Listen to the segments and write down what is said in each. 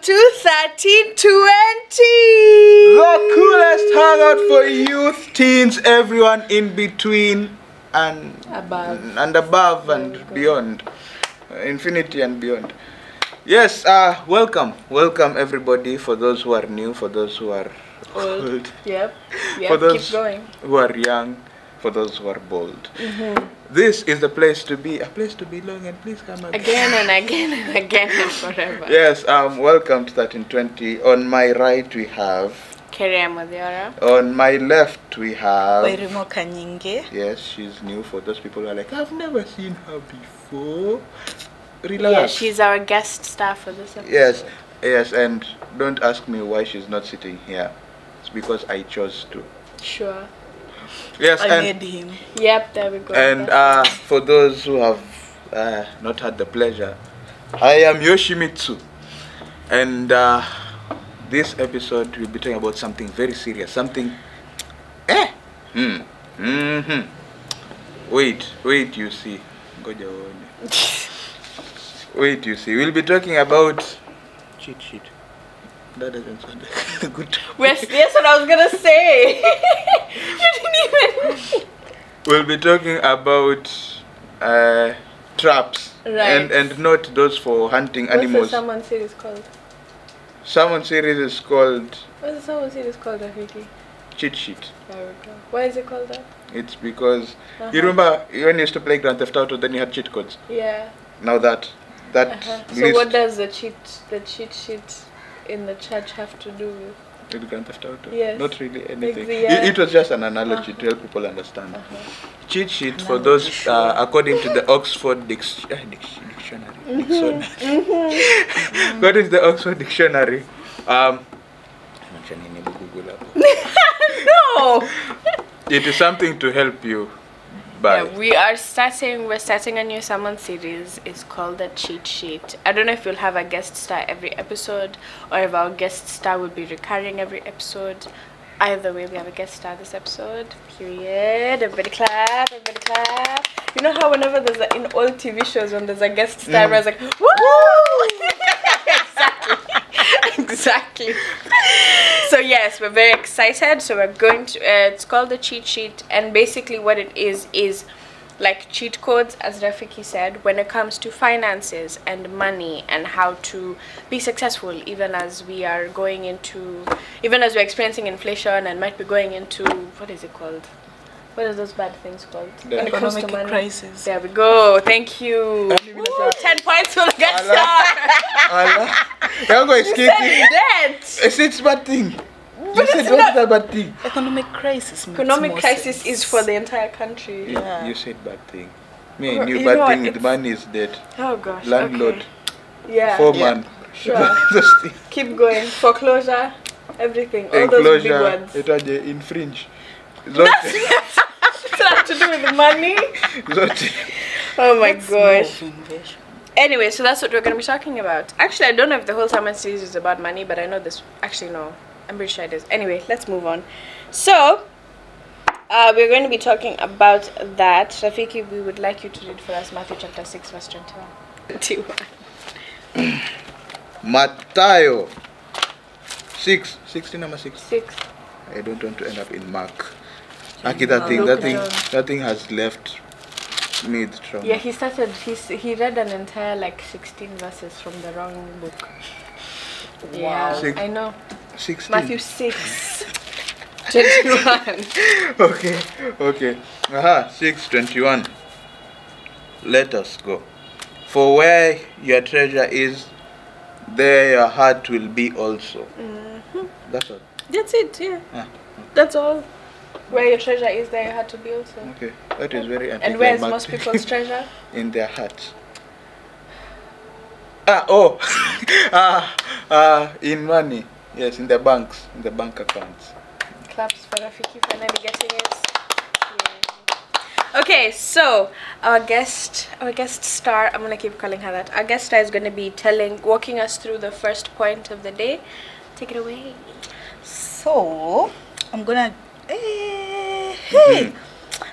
to 1320. The coolest hangout for youth, teens, everyone in between and above and beyond. Infinity and beyond. Yes, welcome everybody, for those who are new, for those who are old. Yep, for those keep going. who are young, for those who are bold. This is the place to be, a place to belong, and please come again and again and again and forever. Yes, welcome to 1320. On my right we have on my left we have Yes, she's new for those people who are like, I've never seen her before. Relax. Yeah, she's our guest star for this episode. Yes, and don't ask me why she's not sitting here. It's because I chose to. Sure. Yes, I made him. Yep, there we go. And for those who have not had the pleasure, I am Yoshimitsu, and this episode we'll be talking about something very serious, something. Wait, you see. Wait, you see. We'll be talking about cheat sheet. That doesn't sound good. Yes, what I was gonna say. You didn't even. We'll be talking about traps, right? And not those for hunting animals. What's the Salmon series called? Salmon series is called. What's the Salmon series called, Rafiki? Cheat sheet. There we go. Why is it called that? It's because you remember when you used to play Grand Theft Auto, then you had cheat codes. Yeah. Now that So what does the cheat sheet in the church have to do with Grand Theft Auto? Yes. Not really anything. It was just an analogy to help people understand. Cheat sheet, for those according to the Oxford Dictionary. According to the Oxford Dictionary, no. It is something to help you. Yeah, we're starting a new Salmon series. It's called the cheat sheet. I don't know if we'll have a guest star every episode or if our guest star will be recurring every episode. Either way, we have a guest star this episode. Period. Everybody clap, You know how whenever there's in old TV shows when there's a guest star, everyone's like, woo! Exactly. So yes, we're very excited. So we're going to it's called the cheat sheet, and basically what it is like cheat codes, as Rafiki said, when it comes to finances and money and how to be successful, even as we're experiencing inflation and might be going into, what is it called? What are those bad things called? The economic crisis. There we go. Thank you. Woo, 10 points for the guest star. You said that. It's bad thing. But you said what's the bad thing? Economic crisis. Economic crisis is for the entire country. You said bad thing. Me and you bad thing with money is dead. Oh gosh. Landlord. Okay. Yeah. Foreman. Sure. Keep going. Foreclosure. Everything. All those big words. Infringe. That's have to do with money. Oh my gosh. Anyway, so that's what we're going to be talking about. Actually, I don't know if the whole Salmon series is about money, but I know this. Actually, no. I'm pretty sure it is. Anyway, let's move on. So, we're going to be talking about that. Rafiki, we would like you to read for us Matthew chapter 6, verse 21. Matthew 6. 16 number 6. 6. I don't want to end up in Mark. Aki, that thing has left me the trauma. Yeah, he read an entire like 16 verses from the wrong book. Wow. Yeah, I know. 16. Matthew 6. 21. Okay. 6:21. Let us go. For where your treasure is, there your heart will be also. That's all. That's it, yeah. That's all. Where your treasure is, there your heart will be also. Okay, that is very anticlimactic. And where is most people's treasure? In their hearts. In money. Yes, in the banks, in the bank accounts. Claps for Rafiki finally getting it. Yeah. Okay, so our guest star, I'm gonna keep calling her that. Our guest star is gonna be walking us through the first point of the day. Take it away. So I'm gonna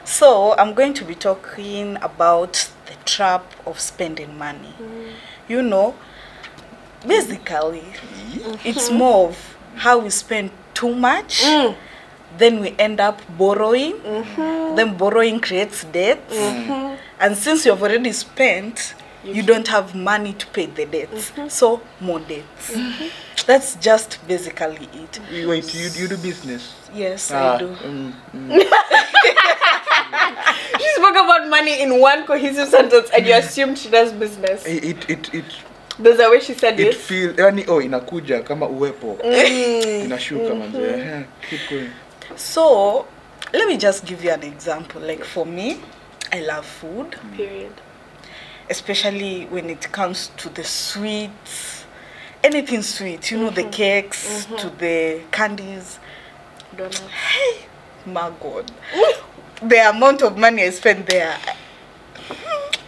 So I'm going to be talking about the trap of spending money. You know, basically, it's more of how we spend too much. Then we end up borrowing. Then borrowing creates debts. And since you've already spent, you don't have money to pay the debts. So more debts. That's just basically it. Wait, you do business? Yes, I do. She spoke about money in one cohesive sentence and you assumed she does business. There's a way she said it. Inakuja kama uwepo. Inashuka manze. Keep going. So, let me just give you an example. Like for me, I love food. Period. Especially when it comes to the sweets. Anything sweet, you know, the cakes to the candies. Donuts. Hey, my God. The amount of money I spend there.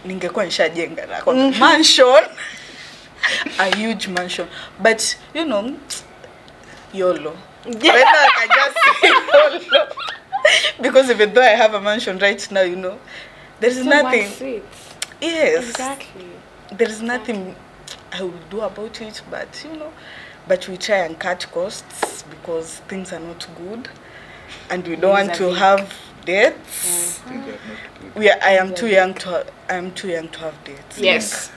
Ningekuwa nishajenga na mansion. A huge mansion. But, you know, YOLO. Yeah. I just say YOLO. Because even though I have a mansion right now, you know, there is nothing. Sweets. Yes. Exactly. There is nothing I will do about it, but, you know, but we try and cut costs because things are not good. And we don't want to have debts. I am too young to have debts. Yes.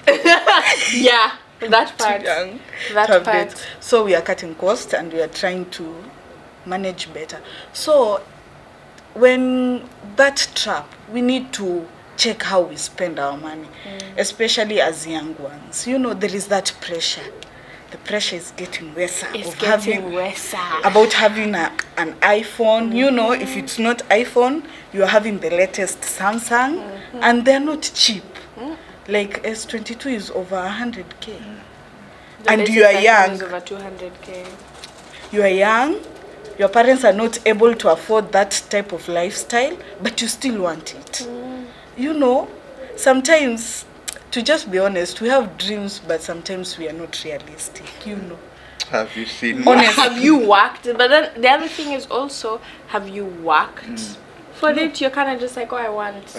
Yeah. That part. Too young that to have part. debts. So we are cutting costs and we are trying to manage better. So when that trap, we need to check how we spend our money, especially as young ones. You know, there is that pressure. The pressure is getting worse. About having an iPhone. You know, if it's not iPhone, you are having the latest Samsung, and they're not cheap. Like S22 is over 100K. And you are young. Is over 200K. You are young. Your parents are not able to afford that type of lifestyle, but you still want it. You know, sometimes, to just be honest, we have dreams, but sometimes we are not realistic, you know. Have you seen? Have you worked? But then the other thing is also, have you worked? For it, you're kind of just like, oh, I want.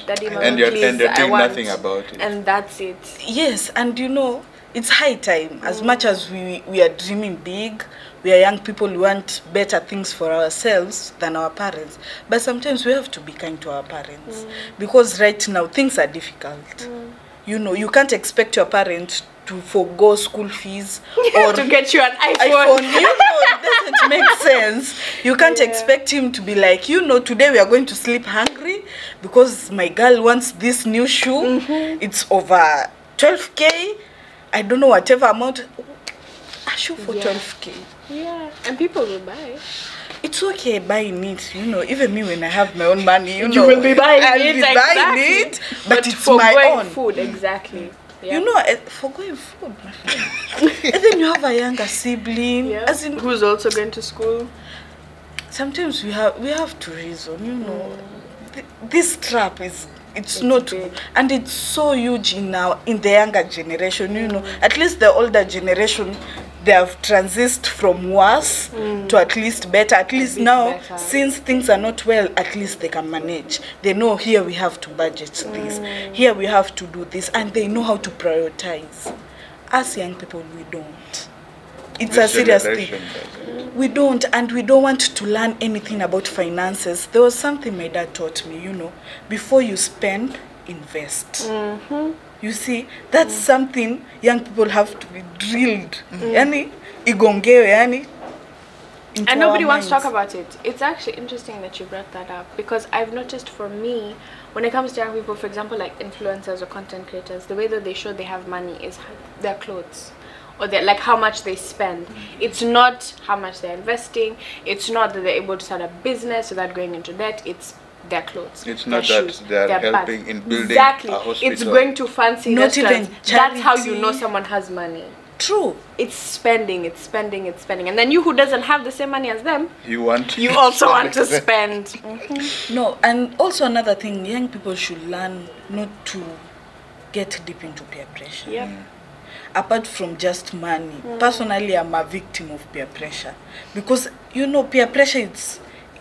Daddy, Mama, and you're doing nothing about it. And that's it. Yes, and you know, it's high time. As much as we are dreaming big, we are young people, we want better things for ourselves than our parents. But sometimes we have to be kind to our parents. Because right now, things are difficult. You know, you can't expect your parents to forgo school fees or to get you an iPhone. You know, it doesn't make sense. You can't expect him to be like, you know, today we are going to sleep hungry because my girl wants this new shoe. It's over 12K. I don't know, whatever amount. A shoe for 12K. Yeah, and people will buy. It's okay buying it, you know. Even me, when I have my own money, you will be buying it. But it's for my own food, exactly. Yeah. You know, for going food, my friend. And then you have a younger sibling, as in, who's also going to school. Sometimes we have to reason, you know. This trap it's not big. And it's so huge in the younger generation, you know. At least the older generation, they have transited from worse to at least better. At least now, since things are not well, at least they can manage. They know here we have to budget this, here we have to do this, and they know how to prioritize. As young people, we don't. It's a serious thing. We don't, and we don't want to learn anything about finances. There was something my dad taught me, you know. Before you spend, invest. You see, that's something young people have to be drilled. Yani, igongewe, yani. And nobody wants to talk about it. It's actually interesting that you brought that up, because I've noticed for me, when it comes to young people, for example, like influencers or content creators, the way that they show they have money is their clothes. Or like how much they spend. It's not how much they're investing. It's not that they're able to start a business without going into debt. It's their clothes. It's not that they're helping in building a hospital. It's going to fancy not restaurants. Even that's how you know someone has money. True. It's spending, it's spending, it's spending. And then you who doesn't have the same money as them, you also want to spend. No, and also another thing, young people should learn not to get deep into peer pressure. Apart from just money, personally, I'm a victim of peer pressure. Because, you know, peer pressure,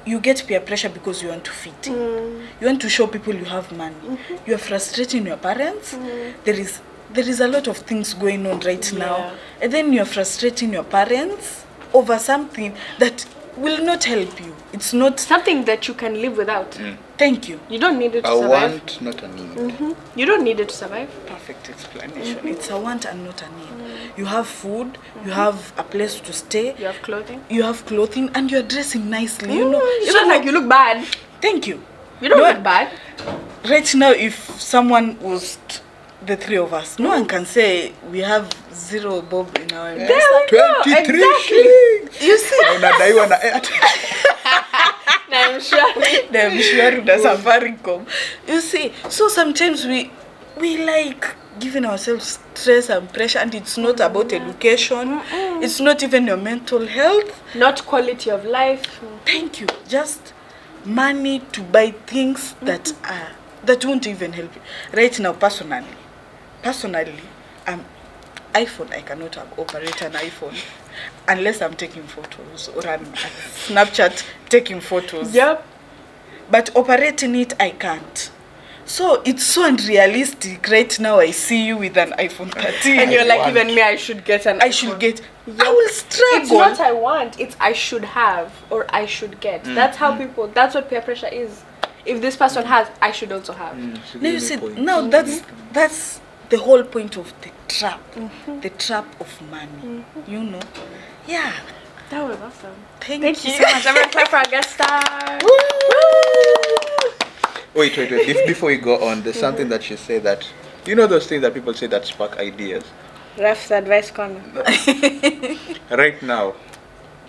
you get peer pressure because you want to fit in. You want to show people you have money. You are frustrating your parents. There is there is a lot of things going on right now, and then you're frustrating your parents over something that will not help you. It's not something that you can live without. Thank you. You don't need it to a survive. want, not a need. You don't need it to survive. Perfect explanation. It's a want and not a need. You have food, you have a place to stay, You have clothing. you have clothing, and you're dressing nicely. You know, It's not like you look bad. Thank you. You don't look bad. Right now, if someone was the three of us, no one can say we have 0 bob in our There we go. 23 Exactly. shillings. You see, Unadaiwa na Airtel. I'm sure. the Mishwaru does Safaricom. You see, so sometimes we like giving ourselves stress and pressure, and it's not about education. It's not even your mental health. Not quality of life. Thank you. Just money to buy things that won't even help you. Right now, personally, iPhone, I cannot operate an iPhone unless I'm taking photos or I'm at Snapchat taking photos. Yep. But operating it, I can't. So it's so unrealistic. Right now, I see you with an iPhone 13. And you're like, want. even me, I should get an I should iPhone. get. I will struggle. It's not I want, it's I should have or I should get. That's how people, that's what peer pressure is. If this person has, I should also have. Now you see, now that's the whole point of the trap. The trap of money. You know? Yeah. That was awesome. Thank Thank you you. so much. Everyone clap for our guest star. Wait. Before we go on, there's something that she said that, you know those things that people say that spark ideas? Ref's advice corner. Right now,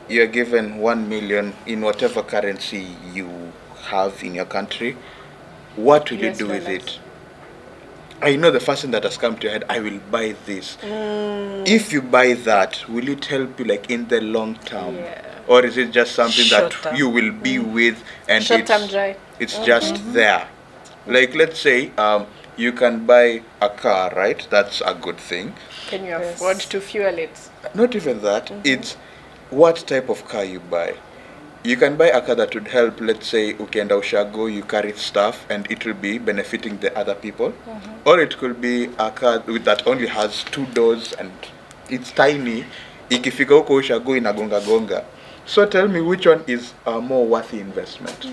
you're given 1 million in whatever currency you have in your country. What will you do with it? I know the first thing that has come to your head, I will buy this. If you buy that, will it help you like in the long term? Yeah. Or is it just something Short that term. you will be with and Short-term joy. it's just there? Like let's say you can buy a car, right? That's a good thing. Can you afford to fuel it? Not even that, it's what type of car you buy. You can buy a car that would help, let's say, ukienda ushago, you carry stuff and it will be benefiting the other people. Or it could be a car that only has 2 doors and it's tiny. Ikifika huko ushago inagonga gonga. So tell me which one is a more worthy investment?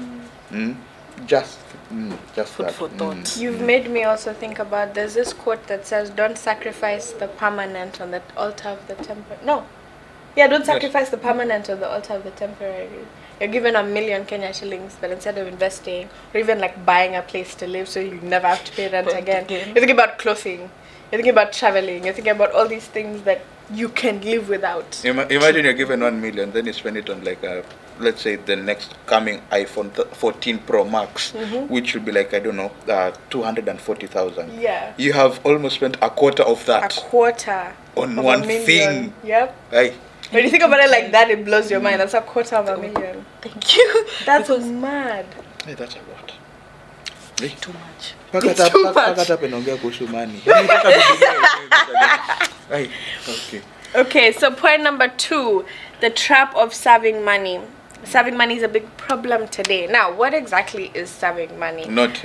Just Food that. for thought. You've made me also think about, there's this quote that says, don't sacrifice the permanent on the altar of the temporary. No. Yeah, don't sacrifice the permanent on the altar of the temporary. You're given 1 million Kenya shillings, but instead of investing, or even like buying a place to live so you never have to pay rent again, you're thinking about clothing, you're thinking about traveling, you're thinking about all these things that you can live without. Imagine you're given 1 million, then you spend it on like a, let's say the next coming iPhone 14 Pro Max, which will be like, I don't know, 240,000. Yeah. You have almost spent a quarter of that A quarter on of one $1 million. thing. Yep. Aye. When you think about it like that, it blows your mind. That's a quarter of $1 million. Thank you. That's mad. Hey, that's a lot. Too much. Paka penongea kuhusu money. Aye. Okay. Okay, so point number 2, the trap of saving money. Saving money is a big problem today. Now, what exactly is saving money? Not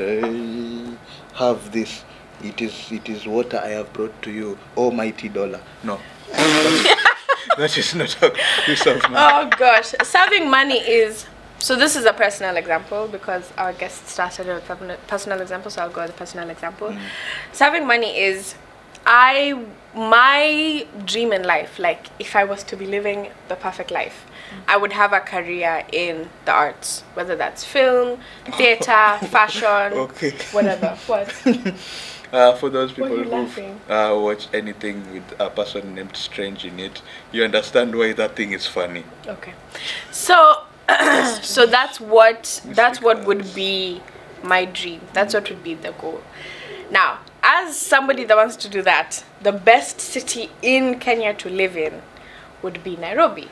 have this. It is water I have brought to you, almighty dollar. No. That is not how you save money. Oh gosh, saving money is, so this is a personal example because our guest started with a personal example, so I'll go with a personal example. Saving money is, my dream in life, like if I was to be living the perfect life, I would have a career in the arts, whether that's film, theater, fashion, Okay. whatever. What? For those people Why are you who laughing? watch anything with a person named Strange in it, you understand why that thing is funny. Okay, so so that's what would be my dream. That's what would be the goal. Now, as somebody that wants to do that, the best city in Kenya to live in would be Nairobi,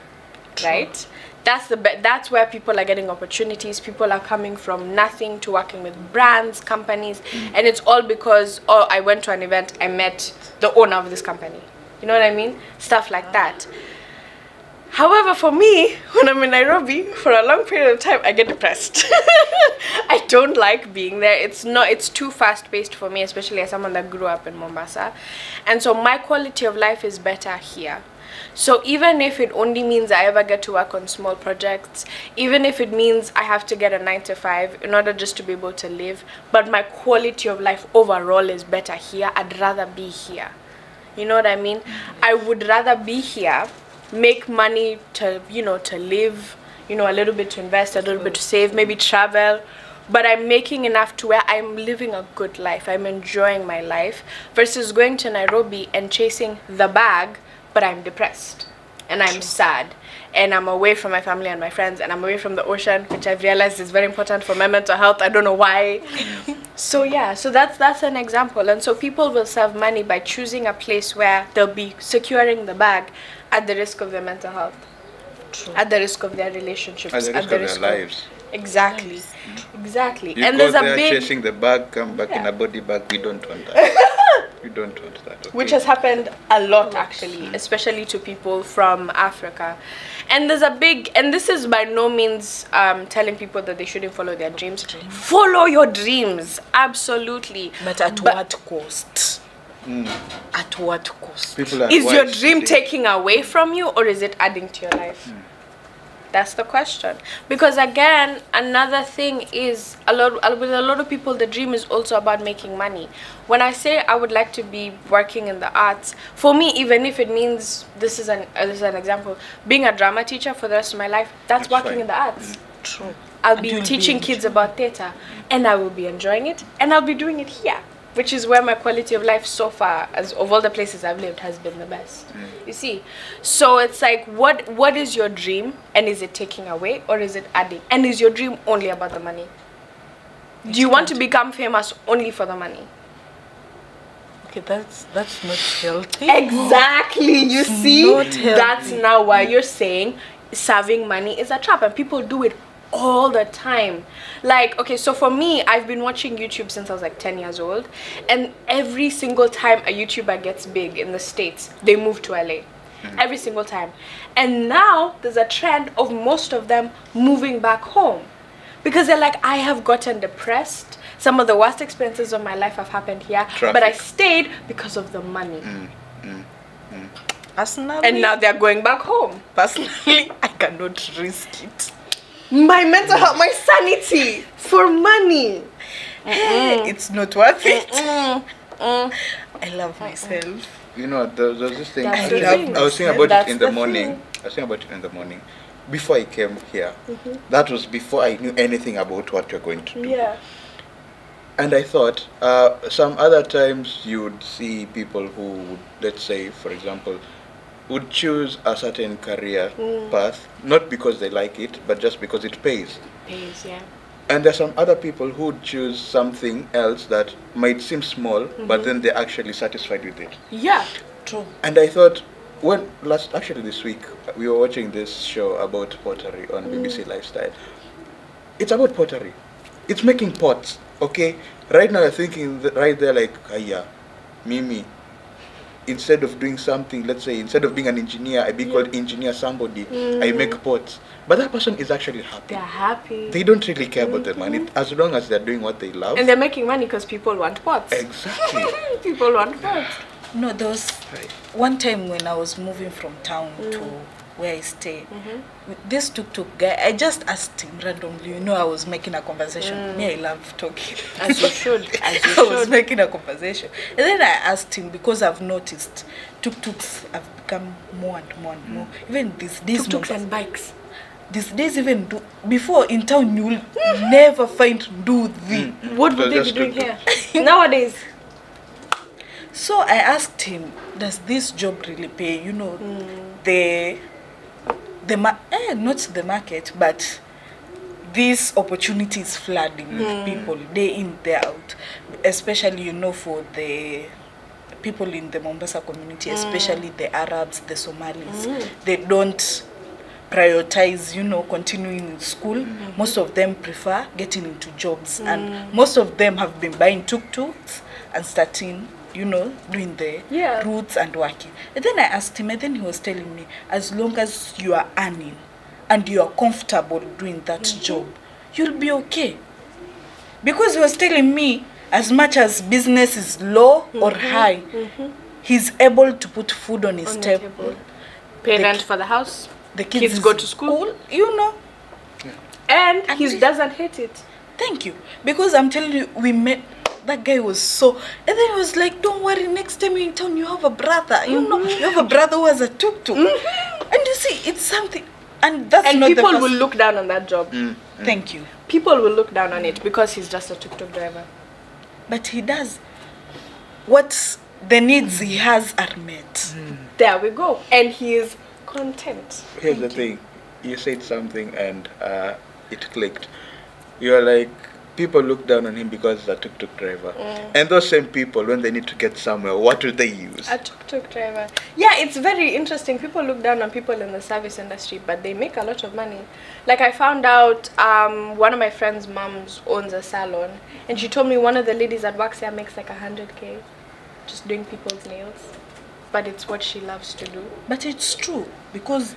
right? That's where people are getting opportunities. People are coming from nothing to working with brands, companies, and it's all because, oh, I went to an event, I met the owner of this company. You know what I mean? Stuff like that. However, for me, when I'm in Nairobi for a long period of time, I get depressed. I don't like being there. It's too fast-paced for me, especially as someone that grew up in Mombasa. And so my quality of life is better here. So even if it only means I ever get to work on small projects, even if it means I have to get a 9 to 5 in order just to be able to live, but my quality of life overall is better here, I'd rather be here. You know what I mean? I would rather be here, make money to, you know, to live, you know, a little bit to invest, a little bit to save, maybe travel, but I'm making enough to where I'm living a good life, I'm enjoying my life, versus going to Nairobi and chasing the bag, but I'm depressed and I'm sad and I'm away from my family and my friends and I'm away from the ocean, which I've realized is very important for my mental health. I don't know why. So yeah, so that's an example. And so people will save money by choosing a place where they'll be securing the bag at the risk of their mental health. True. At the risk of their relationships, at the risk of their lives. Exactly. Exactly. You and there's a big chasing the bag, come back in a body bag. We don't want that. We don't want that. Okay? Which has happened a lot actually, especially to people from Africa. And there's a big, and this is by no means telling people that they shouldn't follow their dreams. Follow your dreams, absolutely. But at what cost? At what cost? Is your dream taking away from you, or is it adding to your life? That's the question. Because again, another thing is with a lot of people, the dream is also about making money. When I say I would like to be working in the arts, for me, even if it means this is an example, being a drama teacher for the rest of my life, that's working in the arts. True. I'll be teaching kids about theater, and I will be enjoying it, and I'll be doing it here, which is where my quality of life so far, as of all the places I've lived, has been the best. You see, so it's like, what is your dream, and is it taking away or is it adding? And is your dream only about the money? Do you want to become famous only for the money? Okay, that's not healthy. Exactly. You see, that's now why you're saying serving money is a trap, and people do it all the time. Like, okay, so for me, I've been watching YouTube since I was like 10 years old, and every single time a YouTuber gets big in the States, they move to LA. Every single time. And now there's a trend of most of them moving back home, because they're like, I have gotten depressed, some of the worst experiences of my life have happened here, but I stayed because of the money. Personally, and now they're going back home. Personally, I cannot risk it. My mental health, my sanity for money. It's not worth it. I love myself. You know, there's this thing. I was thinking about it in the morning. I was thinking about it in the morning. Before I came here, that was before I knew anything about what you're going to do. Yeah. And I thought, some other times you would see people who would, let's say, for example, would choose a certain career path, not because they like it, but just because it pays. Pays, yeah. And there's some other people who would choose something else that might seem small, but then they're actually satisfied with it. Yeah, true. And I thought, actually this week, we were watching this show about pottery on BBC Lifestyle. It's about pottery. It's making pots, okay? Right now you're thinking right there like, yeah, Mimi, instead of doing something, let's say, instead of being an engineer, I be called engineer somebody, I make pots. But that person is actually happy. They're happy. They don't really care about the money, as long as they're doing what they love. And they're making money because people want pots. Exactly. People want pots. No, there was one time when I was moving from town to where I stay. This tuk-tuk guy, I just asked him randomly. You know, I was making a conversation. Me, I love talking. As you should. I was making a conversation. And then I asked him, because I've noticed tuk-tuks have become more and more and more. Even these days, tuk-tuks and bikes. These days, even before in town, you will never find nduthi. What would they be doing here nowadays? So I asked him, does this job really pay? You know, not the market, but this opportunity is flooding with people day in, day out. Especially, you know, for the people in the Mombasa community, especially the Arabs, the Somalis. They don't prioritize, you know, continuing in school. Most of them prefer getting into jobs, and most of them have been buying tuk-tuks and starting you know, doing the routes and working. And then I asked him, and then he was telling me, as long as you are earning and you are comfortable doing that job, you'll be okay. Because he was telling me, as much as business is low or high, he's able to put food on his table. Pay rent for the house. The kids go to school. You know. And he doesn't hate it. Thank you. Because I'm telling you, we met, that guy was so, and then he was like, don't worry, next time you're in town, you have a brother. You know, you have a brother who has a tuk-tuk. And you see, it's something, and that's and not the people first... will look down on that job. Thank you. People will look down on it because he's just a tuk-tuk driver. But he does. What the needs he has are met. There we go. And he is content. Here's the thing. You said something and it clicked. You're like, people look down on him because he's a tuk-tuk driver. And those same people, when they need to get somewhere, what do they use? A tuk-tuk driver. Yeah, it's very interesting. People look down on people in the service industry, but they make a lot of money. Like I found out one of my friend's moms owns a salon, and she told me one of the ladies that works there makes like 100K just doing people's nails. But it's what she loves to do. But it's true, because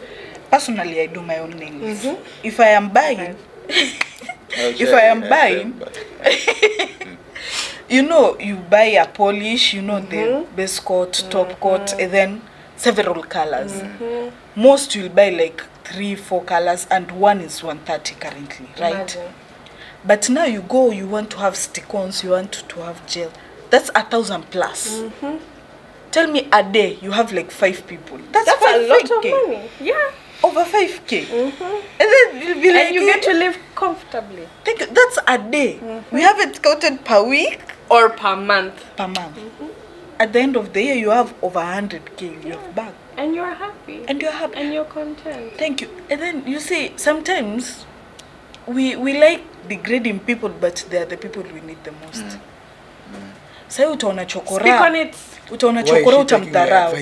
personally I do my own nails. If I am buying... you know, you buy a polish, you know, the base coat, top coat, and then several colors. Most you'll buy like 3-4 colors, and one is 130 currently, right? Imagine. But now you go, you want to have stick-ons, you want to have gel. That's 1,000 plus. Tell me a day you have like 5 people. That's a lot of money. Yeah. Over 5K. And then you'll be like, and you get to live comfortably. That's a day. We have it counted per week or per month. Per month. At the end of the year, you have over 100K in your bag. And you're happy. And you're happy. And you're content. Thank you. And then you see, sometimes we like degrading people, but they are the people we need the most. Say utaona chokora. Speak on it. Utaona chokora utamdharau.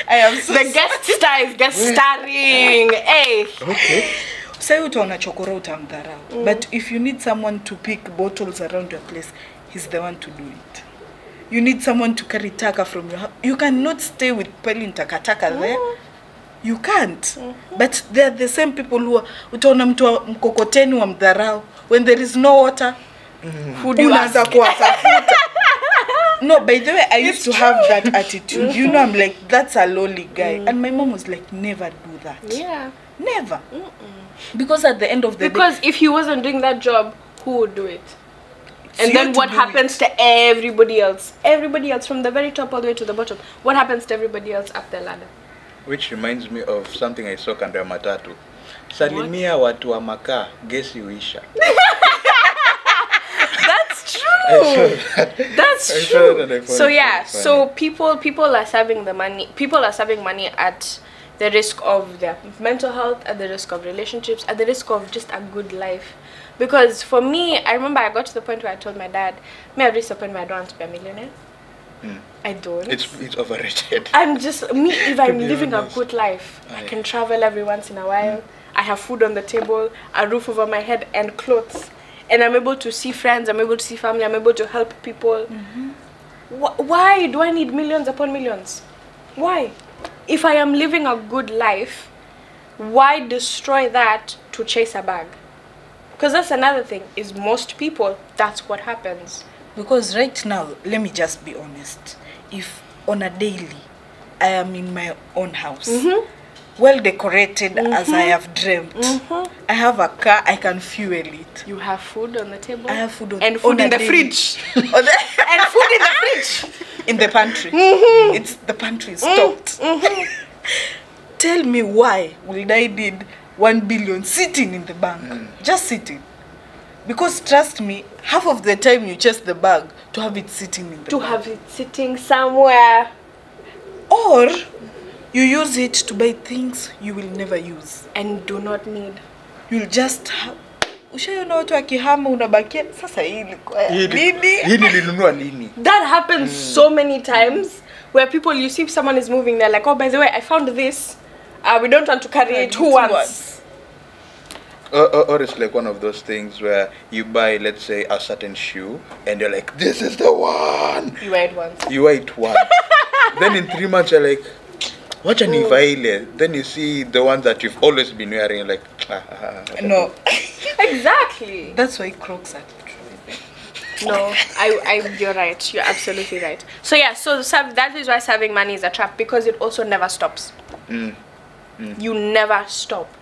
I am so the guest star is guest starring. Hey. Okay. Say utaona chokora utamdharau. But if you need someone to pick bottles around your place, he's the one to do it. You need someone to carry taka from your house. You cannot stay with pelin takataka there. You can't. But they're the same people who are utaona mtu wa mkokoteni wa mdharau. When there is no water, who do you ask? No, by the way, I used to have that attitude. You know, I'm like, that's a lowly guy. And my mom was like, never do that. Yeah. Never. Because at the end of the day... Because if he wasn't doing that job, who would do it? And then what happens to everybody else? Everybody else, from the very top all the way to the bottom. What happens to everybody else up the ladder? Which reminds me of something I saw kando ya matatu. Salimia watu wa makaa, gesi uisha. That's true. That's true. So yeah, so people are saving the money. People are saving money at the risk of their mental health, at the risk of relationships, at the risk of just a good life. Because for me, I remember I got to the point where I told my dad, I've reached the point where I don't want to be a millionaire. I don't. It's overrated. I'm just if I'm living a good life, I can travel every once in a while. I have food on the table, a roof over my head, and clothes. And I'm able to see friends, I'm able to see family, I'm able to help people. Why do I need millions upon millions? Why? If I am living a good life, why destroy that to chase a bag? Because that's another thing, is most people, that's what happens. Because right now, let me just be honest. If on a daily, I am in my own house, well decorated as I have dreamt, I have a car, I can fuel it. You have food on the table? I have food on and food in the fridge. And food in the fridge. In the pantry. It's the pantry is stocked. Tell me why will I need 1 billion sitting in the bank? Just sitting. Because trust me, half of the time you chase the bag to have it sitting in the to bag. have it sitting somewhere. Or you use it to buy things you will never use. And do not need. You'll just have... Ushaiona watu akihama unabakia sasa hili kwa nini? Hili nilinunua nini? That happens so many times where people, you see someone is moving, they're like, oh, by the way, I found this. We don't want to carry it. Who wants? Or it's like one of those things where you buy, let's say, a certain shoe, and you're like, this is the one. You wear it once. You wear it once. Then in 3 months, you're like, watch an ivaile. Then you see the ones that you've always been wearing, you're like, No. Exactly. That's why Crocs are. No, you're right. You're absolutely right. So yeah, so that is why saving money is a trap, because it also never stops. You never stop.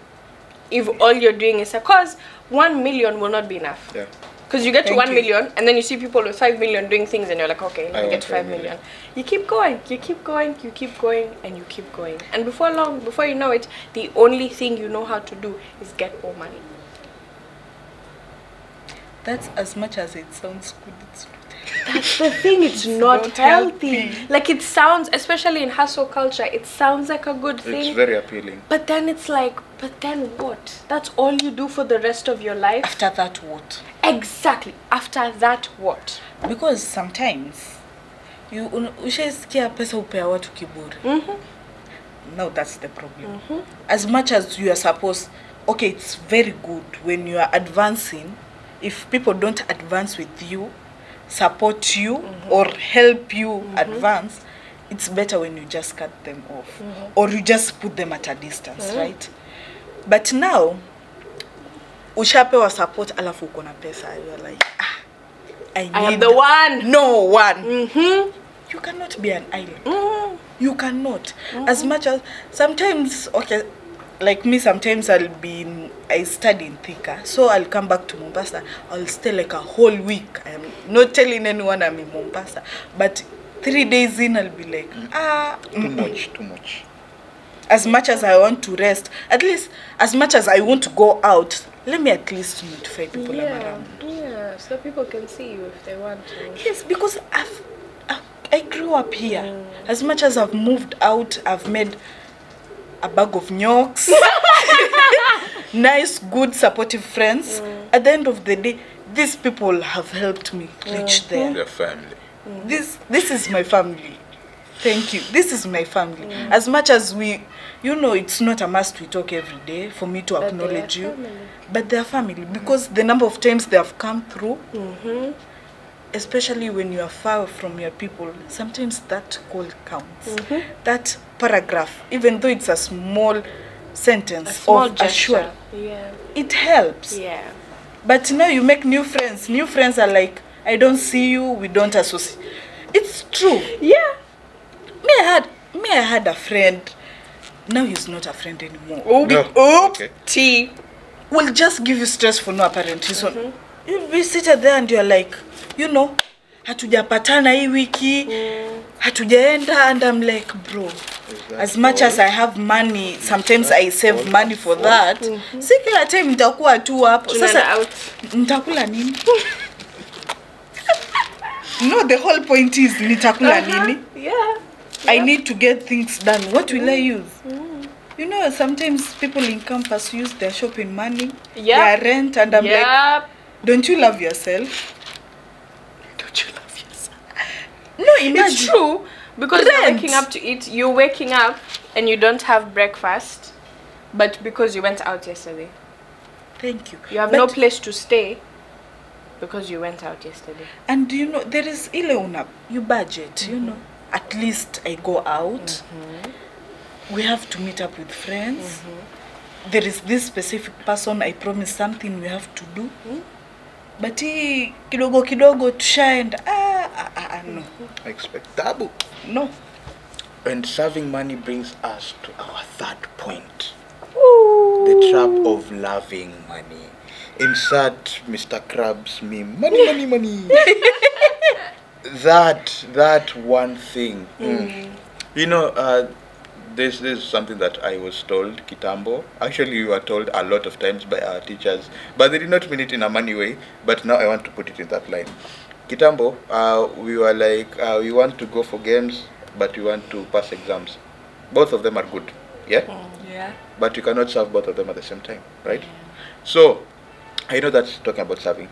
If all you're doing is because 1 million will not be enough. Yeah. Because you get to 1 million and then you see people with 5 million doing things and you're like, okay, let me get to 5 million. You keep going, you keep going, you keep going, and you keep going. And before long, before you know it, the only thing you know how to do is get more money. That's as much as it sounds good, it's not. That's the thing, it's not healthy. Like it sounds, especially in hustle culture, it sounds like a good thing. It's very appealing. But then it's like, but then what? That's all you do for the rest of your life? After that, what? Exactly. After that, what? Because sometimes, ushaisikia pesa upea watu kiburi. Now that's the problem. As much as you are supposed, okay, it's very good when you are advancing. If people don't advance with you, support you or help you advance, it's better when you just cut them off or you just put them at a distance, right? But now ushapewa support alafu uko na pesa, you're like, I am the one. No one. You cannot be an island. You cannot. As much as sometimes, okay, like me, sometimes I study in Thika, so I'll come back to Mombasa. I'll stay like a whole week. I'm not telling anyone I'm in Mombasa, but 3 days in, I'll be like, too much. As much as I want to rest, at least as much as I want to go out, let me at least notify people around. Yeah, so people can see you if they want to. Yes, because I grew up here. As much as I've moved out, I've made a bag of nyokes, nice, good, supportive friends. At the end of the day, these people have helped me reach there. Your family. This is my family. Thank you. This is my family. As much as it's not a must we talk every day for me to acknowledge you, but they're family, because the number of times they have come through, especially when you are far from your people, sometimes that call counts. That paragraph, even though it's a small sentence, a small of assure, it helps. Yeah. But now you make new friends. New friends are like, I don't see you, we don't associate. It's true. Yeah. Me, I had a friend. Now he's not a friend anymore. Okay. Will just give you stress for no apparent reason. You'll be seated there and you're like, hatujapatana hii wiki, hatujaenda, and I'm like, bro, as much as I have money, sometimes I save money for that. Si kila time nitakuwa tu hapo. Sasa nitakula nini? No, the whole point is nitakula nini? Yeah. I need to get things done. What will I use? You know, sometimes people in campus use their shopping money, their rent, and I'm like, don't you love yourself? Don't you love yourself? No, imagine. It's true, because you're waking up and you don't have breakfast, but because you went out yesterday. Thank you. You have no place to stay because you went out yesterday. And there is you budget, At least I go out. We have to meet up with friends. There is this specific person I promise something we have to do. But kidogo tushaenda. No. Expectable. No. And saving money brings us to our third point. The trap of loving money. Insert Mr. Krabs meme. Money. That one thing. This is something that I was told, Kitambo. Actually, we were told a lot of times by our teachers, but they did not mean it in a money way. But now I want to put it in that line. Kitambo, we were like, we want to go for games, but we want to pass exams. Both of them are good, yeah? Yeah. But you cannot serve both of them at the same time, right? So, I know that's talking about serving.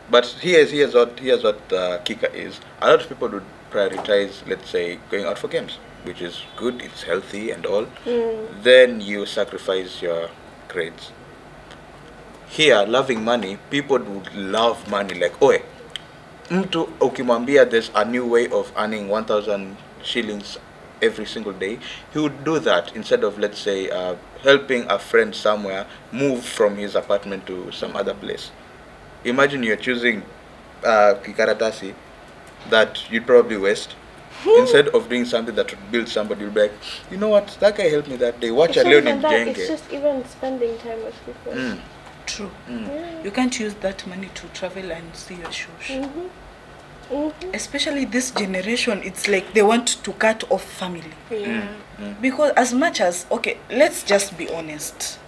But here's what the kicker is. A lot of people would prioritize, let's say, going out for games, which is good, it's healthy and all. Then you sacrifice your grades. here, loving money, people would love money. Like, oh, mtu ukimwambia there's a new way of earning 1,000 shillings every single day, he would do that instead of, let's say, helping a friend somewhere move from his apartment to some other place. Imagine you're choosing kikaratasi that you'd probably waste. Instead of doing something that would build somebody, you'll be like, you know what, that guy helped me that day. Watch a learning jenge. It's just even spending time with people. True. Yeah. You can't use that money to travel and see your shows. Especially this generation, it's like they want to cut off family. Because as much as, okay, let's just be honest,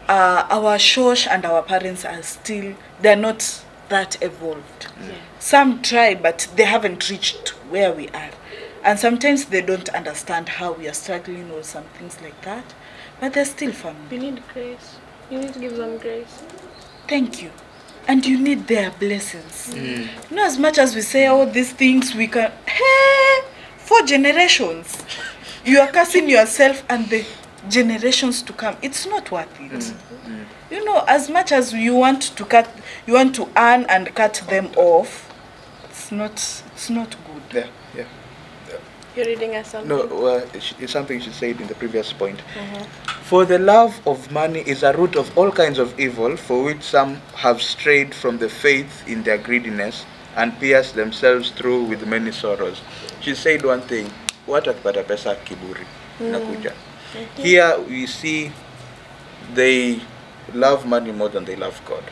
our shosh and our parents are still, they're not that evolved. Some try, but they haven't reached where we are. And sometimes they don't understand how we are struggling or some things like that. But they're still family. You need grace. You need to give them grace. Thank you. And you need their blessings. You know, as much as we say all these things, we can, hey, 4 generations. You are cursing yourself and the generations to come. It's not worth it. You know, as much as you want to earn and cut them off, it's not good. Yeah. You're reading us something? No, it's something she said in the previous point. For the love of money is a root of all kinds of evil, for which some have strayed from the faith in their greediness and pierced themselves through with many sorrows. She said one thing, watu akipata pesa kiburi inakuja. Here we see they love money more than they love God.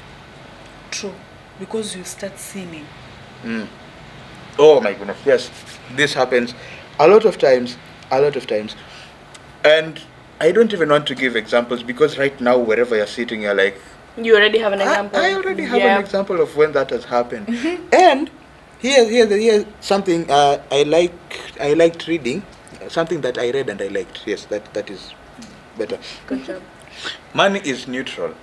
True, because you start sinning. Oh my goodness, yes, this happens a lot of times, and I don't even want to give examples because right now wherever you're sitting, you're like, you already have an example. I already have an example of when that has happened. And here's something I liked reading, something that I read and I liked. Yes, that is better. Good job. Money is neutral.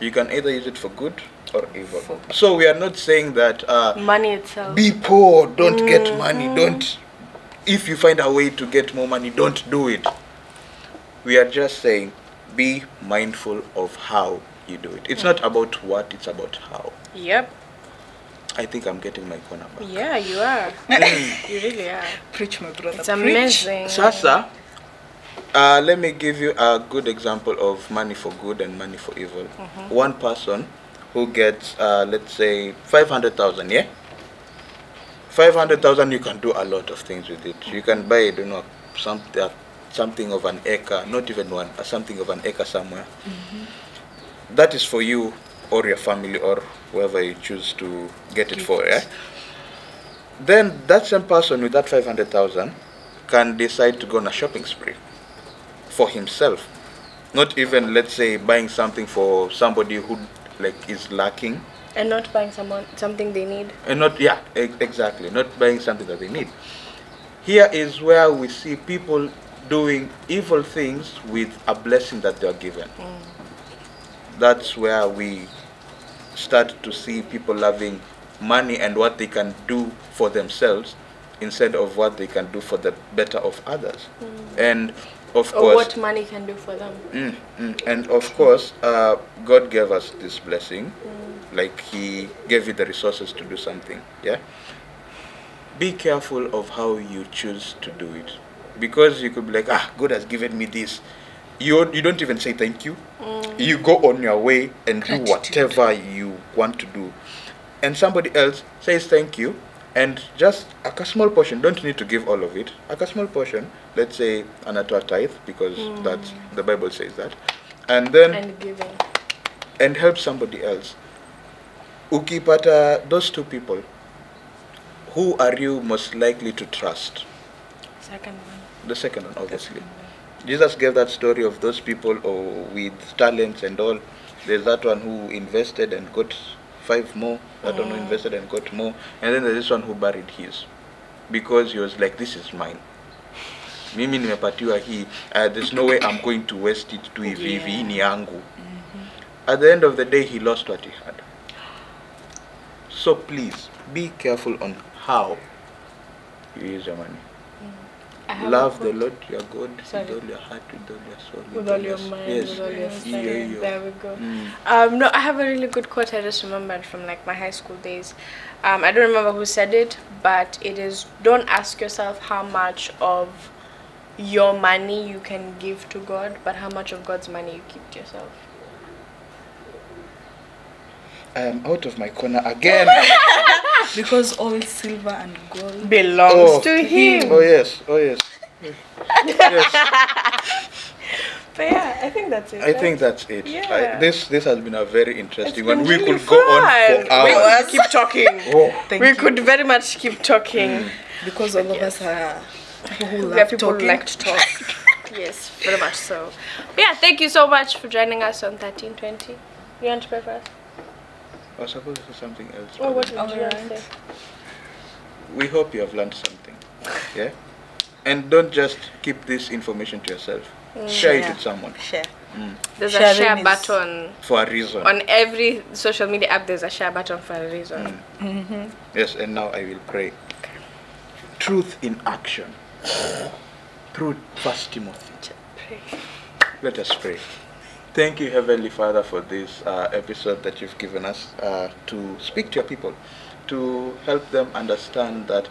You can either use it for good or evil. So we are not saying that money itself. Be poor, don't get money, don't. If you find a way to get more money, don't do it. We are just saying be mindful of how you do it. It's not about what, it's about how. Yep. I think I'm getting my corner back. Yeah, you are. You really are. Preach, my brother. It's amazing. Sasa, let me give you a good example of money for good and money for evil. One person who gets, let's say, 500,000, yeah? 500,000, you can do a lot of things with it. You can buy, I don't know, something of an acre, not even one, something of an acre somewhere. That is for you or your family or whoever you choose to get it for, yeah? Then that same person with that 500,000 can decide to go on a shopping spree for himself. Not even, let's say, buying something for somebody who like is lacking. And not buying something they need. And not, yeah, exactly. Not buying something that they need. Here is where we see people doing evil things with a blessing that they are given. That's where we start to see people loving money and what they can do for themselves instead of what they can do for the better of others. And of course, what money can do for them. And of course, God gave us this blessing. Like He gave you the resources to do something. Yeah. Be careful of how you choose to do it, because you could be like, God has given me this. You don't even say thank you. You go on your way and do whatever you want to do, and somebody else says thank you, and just a small portion. Don't need to give all of it. A small portion. Let's say another tithe, because that's the Bible says that, and then giving and help somebody else. Ukipata those two people, who are you most likely to trust? Second one. The second one, obviously. Jesus gave that story of those people with talents and all. There's that one who invested and got 5 more. That one who invested and got more. And then there's this one who buried his, because he was like, this is mine. Mimi nimepatiwa hii. There's no way I'm going to waste it to hivi hivi ni yangu. At the end of the day, he lost what he had. So please, be careful on how you use your money. I Love the Lord your God Sorry. with all your heart, with all your soul, with all your mind, yes. with all your strength. Yeah. There we go. No, I have a really good quote I just remembered from like my high school days. I don't remember who said it, but it is, don't ask yourself how much of your money you can give to God, but how much of God's money you keep to yourself. I am out of my corner again. Because all silver and gold belongs to Him. Oh yes. Yes. But yeah, I think that's it. I think that's it. Yeah. This has been a very interesting It's one. been We really could go on fun. for hours. We could keep talking. Thank We you. could very much keep talking. Because all of us are people who We are love people who talking. like to talk. Yes, very much so. But yeah, thank you so much for joining us on 1320. You want to pray for us? I was supposed to say something else. Oh, what but did you want to say? we hope you have learned something. Yeah? And don't just keep this information to yourself. Share it with someone. Share. There's Sharing a share is- button. For a reason. On every social media app, there's a share button for a reason. Yes, and now I will pray. Truth in action. Through 1 Timothy. Pray. Let us pray. Thank you, Heavenly Father, for this episode that you've given us to speak to your people, to help them understand that,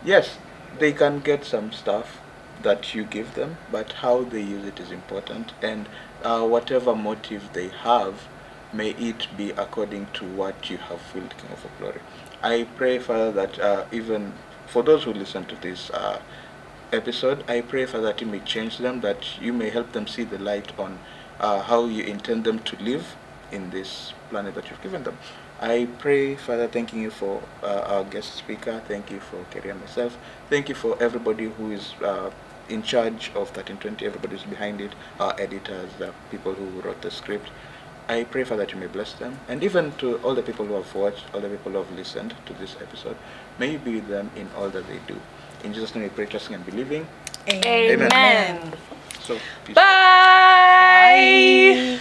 yes, they can get some stuff that you give them, but how they use it is important, and whatever motive they have, may it be according to what you have filled, King of Glory. I pray, Father, that even for those who listen to this episode, I pray, Father, that you may change them, that you may help them see the light on how you intend them to live in this planet that you've given them. I pray, Father, thanking you for our guest speaker. Thank you for Kerry and myself. Thank you for everybody who is in charge of 1320, everybody who's behind it, our editors, the people who wrote the script. I pray, Father, that you may bless them. And even to all the people who have watched, all the people who have listened to this episode, may you be with them in all that they do. In Jesus' name we pray, trusting and believing. Amen. So, peace. Bye.